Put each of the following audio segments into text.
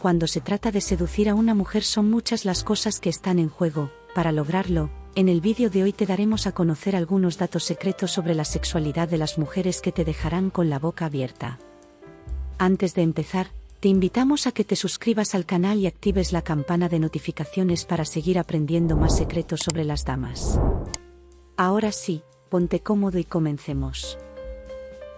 cuando se trata de seducir a una mujer son muchas las cosas que están en juego. Para lograrlo, en el vídeo de hoy te daremos a conocer algunos datos secretos sobre la sexualidad de las mujeres que te dejarán con la boca abierta. Antes de empezar, te invitamos a que te suscribas al canal y actives la campana de notificaciones para seguir aprendiendo más secretos sobre las damas. Ahora sí, ponte cómodo y comencemos.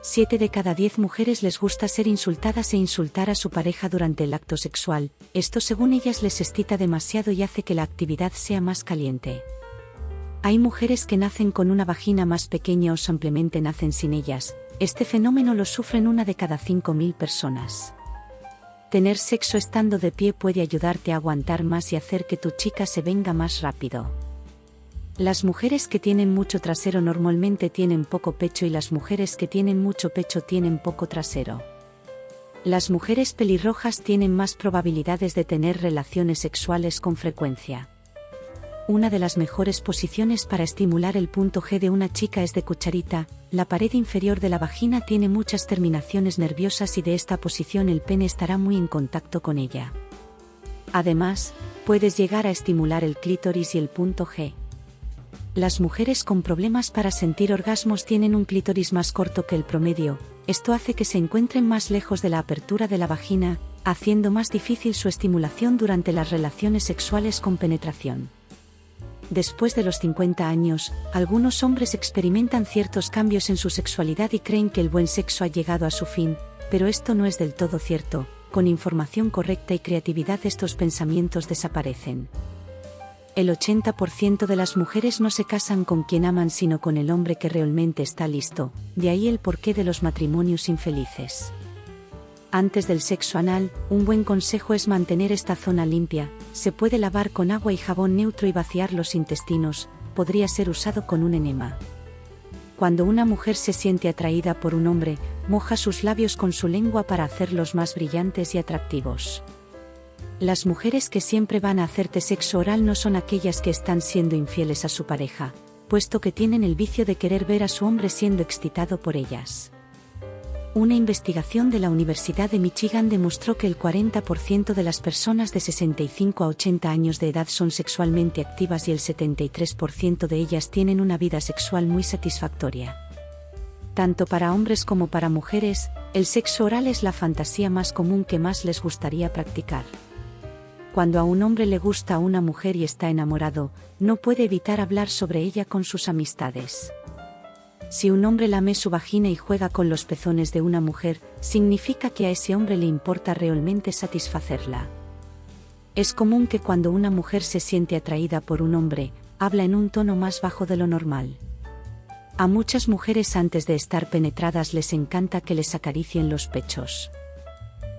7 de cada 10 mujeres les gusta ser insultadas e insultar a su pareja durante el acto sexual. Esto según ellas les excita demasiado y hace que la actividad sea más caliente. Hay mujeres que nacen con una vagina más pequeña o simplemente nacen sin ellas. Este fenómeno lo sufren 1 de cada 5.000 personas. Tener sexo estando de pie puede ayudarte a aguantar más y hacer que tu chica se venga más rápido. Las mujeres que tienen mucho trasero normalmente tienen poco pecho y las mujeres que tienen mucho pecho tienen poco trasero. Las mujeres pelirrojas tienen más probabilidades de tener relaciones sexuales con frecuencia. Una de las mejores posiciones para estimular el punto G de una chica es de cucharita. La pared inferior de la vagina tiene muchas terminaciones nerviosas y de esta posición el pene estará muy en contacto con ella. Además, puedes llegar a estimular el clítoris y el punto G. Las mujeres con problemas para sentir orgasmos tienen un clítoris más corto que el promedio. Esto hace que se encuentren más lejos de la apertura de la vagina, haciendo más difícil su estimulación durante las relaciones sexuales con penetración. Después de los 50 años, algunos hombres experimentan ciertos cambios en su sexualidad y creen que el buen sexo ha llegado a su fin, pero esto no es del todo cierto. Con información correcta y creatividad estos pensamientos desaparecen. El 80% de las mujeres no se casan con quien aman sino con el hombre que realmente está listo, de ahí el porqué de los matrimonios infelices. Antes del sexo anal, un buen consejo es mantener esta zona limpia. Se puede lavar con agua y jabón neutro y vaciar los intestinos. Podría ser usado con un enema. Cuando una mujer se siente atraída por un hombre, moja sus labios con su lengua para hacerlos más brillantes y atractivos. Las mujeres que siempre van a hacerte sexo oral no son aquellas que están siendo infieles a su pareja, puesto que tienen el vicio de querer ver a su hombre siendo excitado por ellas. Una investigación de la Universidad de Michigan demostró que el 40% de las personas de 65 a 80 años de edad son sexualmente activas y el 73% de ellas tienen una vida sexual muy satisfactoria. Tanto para hombres como para mujeres, el sexo oral es la fantasía más común que más les gustaría practicar. Cuando a un hombre le gusta a una mujer y está enamorado, no puede evitar hablar sobre ella con sus amistades. Si un hombre lame su vagina y juega con los pezones de una mujer, significa que a ese hombre le importa realmente satisfacerla. Es común que cuando una mujer se siente atraída por un hombre, habla en un tono más bajo de lo normal. A muchas mujeres antes de estar penetradas les encanta que les acaricien los pechos.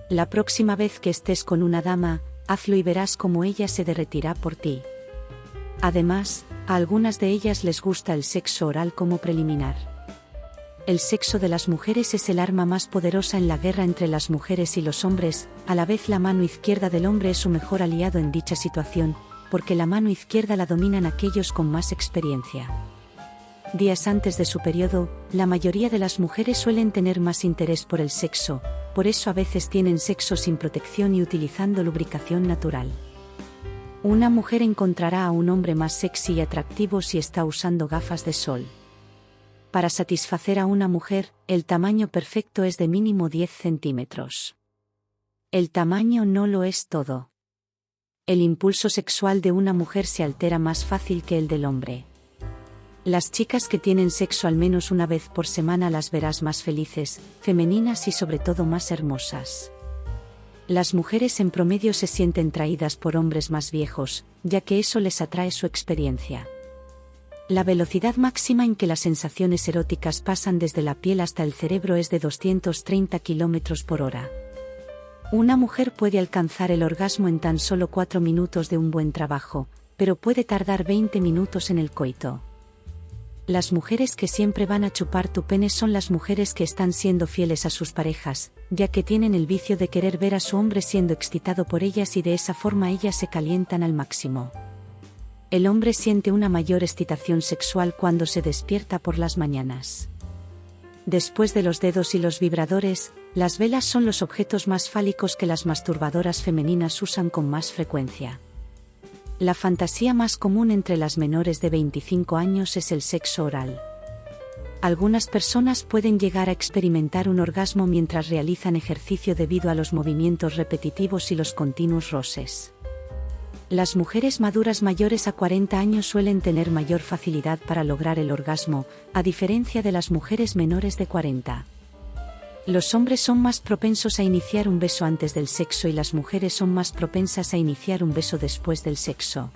La próxima vez que estés con una dama, hazlo y verás cómo ella se derretirá por ti. Además, a algunas de ellas les gusta el sexo oral como preliminar. El sexo de las mujeres es el arma más poderosa en la guerra entre las mujeres y los hombres. A la vez la mano izquierda del hombre es su mejor aliado en dicha situación, porque la mano izquierda la dominan aquellos con más experiencia. Días antes de su periodo, la mayoría de las mujeres suelen tener más interés por el sexo, por eso a veces tienen sexo sin protección y utilizando lubricación natural. Una mujer encontrará a un hombre más sexy y atractivo si está usando gafas de sol. Para satisfacer a una mujer, el tamaño perfecto es de mínimo 10 centímetros. El tamaño no lo es todo. El impulso sexual de una mujer se altera más fácil que el del hombre. Las chicas que tienen sexo al menos una vez por semana las verás más felices, femeninas y sobre todo más hermosas. Las mujeres en promedio se sienten traídas por hombres más viejos, ya que eso les atrae su experiencia. La velocidad máxima en que las sensaciones eróticas pasan desde la piel hasta el cerebro es de 230 km por hora. Una mujer puede alcanzar el orgasmo en tan solo 4 minutos de un buen trabajo, pero puede tardar 20 minutos en el coito. Las mujeres que siempre van a chupar tu pene son las mujeres que están siendo fieles a sus parejas, ya que tienen el vicio de querer ver a su hombre siendo excitado por ellas y de esa forma ellas se calientan al máximo. El hombre siente una mayor excitación sexual cuando se despierta por las mañanas. Después de los dedos y los vibradores, Las velas son los objetos más fálicos que las masturbadoras femeninas usan con más frecuencia. La fantasía más común entre las menores de 25 años es el sexo oral. Algunas personas pueden llegar a experimentar un orgasmo mientras realizan ejercicio debido a los movimientos repetitivos y los continuos roces. Las mujeres maduras mayores a 40 años suelen tener mayor facilidad para lograr el orgasmo, a diferencia de las mujeres menores de 40. Los hombres son más propensos a iniciar un beso antes del sexo y las mujeres son más propensas a iniciar un beso después del sexo.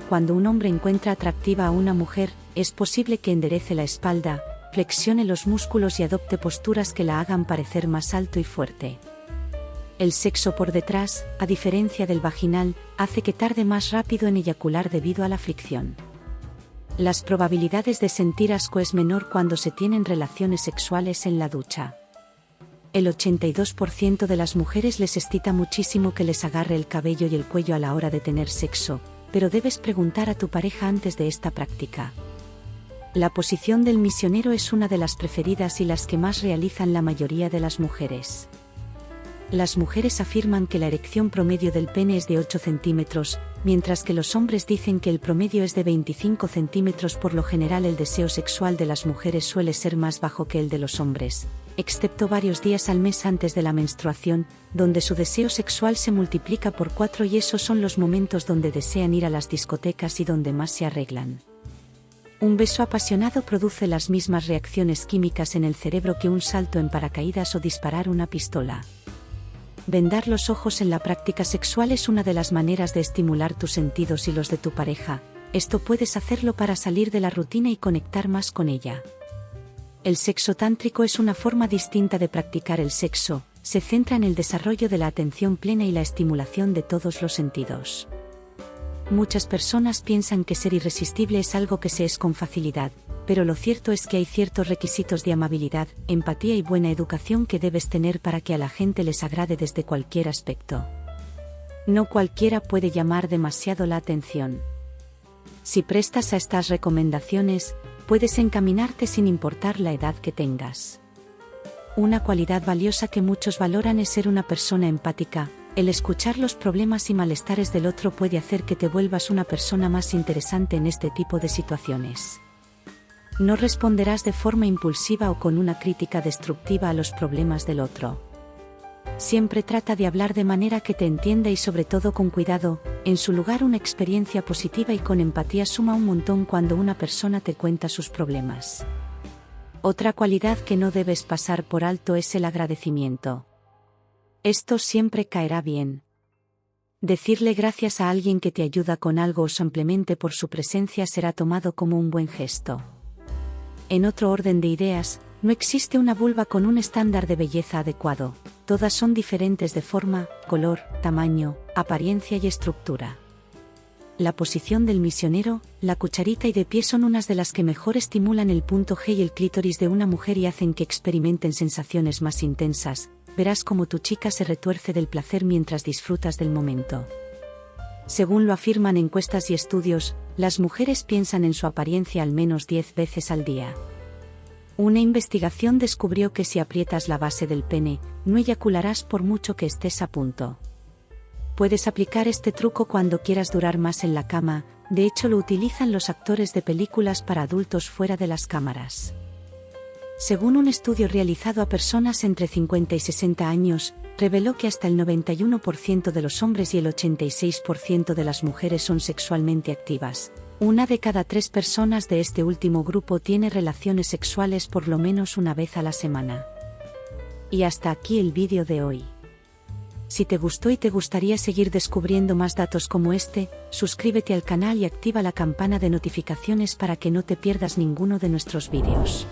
Cuando un hombre encuentra atractiva a una mujer, es posible que enderece la espalda, flexione los músculos y adopte posturas que la hagan parecer más alto y fuerte. El sexo por detrás, a diferencia del vaginal, hace que tarde más rápido en eyacular debido a la fricción. Las probabilidades de sentir asco es menor cuando se tienen relaciones sexuales en la ducha. El 82% de las mujeres les excita muchísimo que les agarre el cabello y el cuello a la hora de tener sexo, pero debes preguntar a tu pareja antes de esta práctica. La posición del misionero es una de las preferidas y las que más realizan la mayoría de las mujeres. Las mujeres afirman que la erección promedio del pene es de 8 centímetros, mientras que los hombres dicen que el promedio es de 25 centímetros. Por lo general el deseo sexual de las mujeres suele ser más bajo que el de los hombres, excepto varios días al mes antes de la menstruación, donde su deseo sexual se multiplica por 4 y esos son los momentos donde desean ir a las discotecas y donde más se arreglan. Un beso apasionado produce las mismas reacciones químicas en el cerebro que un salto en paracaídas o disparar una pistola. Vendar los ojos en la práctica sexual es una de las maneras de estimular tus sentidos y los de tu pareja. Esto puedes hacerlo para salir de la rutina y conectar más con ella. El sexo tántrico es una forma distinta de practicar el sexo, se centra en el desarrollo de la atención plena y la estimulación de todos los sentidos. Muchas personas piensan que ser irresistible es algo que se es con facilidad, pero lo cierto es que hay ciertos requisitos de amabilidad, empatía y buena educación que debes tener para que a la gente les agrade desde cualquier aspecto. No cualquiera puede llamar demasiado la atención. Si prestas a estas recomendaciones, puedes encaminarte sin importar la edad que tengas. Una cualidad valiosa que muchos valoran es ser una persona empática. El escuchar los problemas y malestares del otro puede hacer que te vuelvas una persona más interesante en este tipo de situaciones. No responderás de forma impulsiva o con una crítica destructiva a los problemas del otro. Siempre trata de hablar de manera que te entienda y sobre todo con cuidado. En su lugar, una experiencia positiva y con empatía suma un montón cuando una persona te cuenta sus problemas. Otra cualidad que no debes pasar por alto es el agradecimiento. Esto siempre caerá bien. Decirle gracias a alguien que te ayuda con algo o simplemente por su presencia será tomado como un buen gesto. En otro orden de ideas, no existe una vulva con un estándar de belleza adecuado. Todas son diferentes de forma, color, tamaño, apariencia y estructura. La posición del misionero, la cucharita y de pie son unas de las que mejor estimulan el punto G y el clítoris de una mujer y hacen que experimenten sensaciones más intensas. Verás cómo tu chica se retuerce del placer mientras disfrutas del momento. Según lo afirman encuestas y estudios, las mujeres piensan en su apariencia al menos 10 veces al día. Una investigación descubrió que si aprietas la base del pene, no eyacularás por mucho que estés a punto. Puedes aplicar este truco cuando quieras durar más en la cama, de hecho lo utilizan los actores de películas para adultos fuera de las cámaras. Según un estudio realizado a personas entre 50 y 60 años, reveló que hasta el 91% de los hombres y el 86% de las mujeres son sexualmente activas. Una de cada 3 personas de este último grupo tiene relaciones sexuales por lo menos una vez a la semana. Y hasta aquí el vídeo de hoy. Si te gustó y te gustaría seguir descubriendo más datos como este, suscríbete al canal y activa la campana de notificaciones para que no te pierdas ninguno de nuestros vídeos.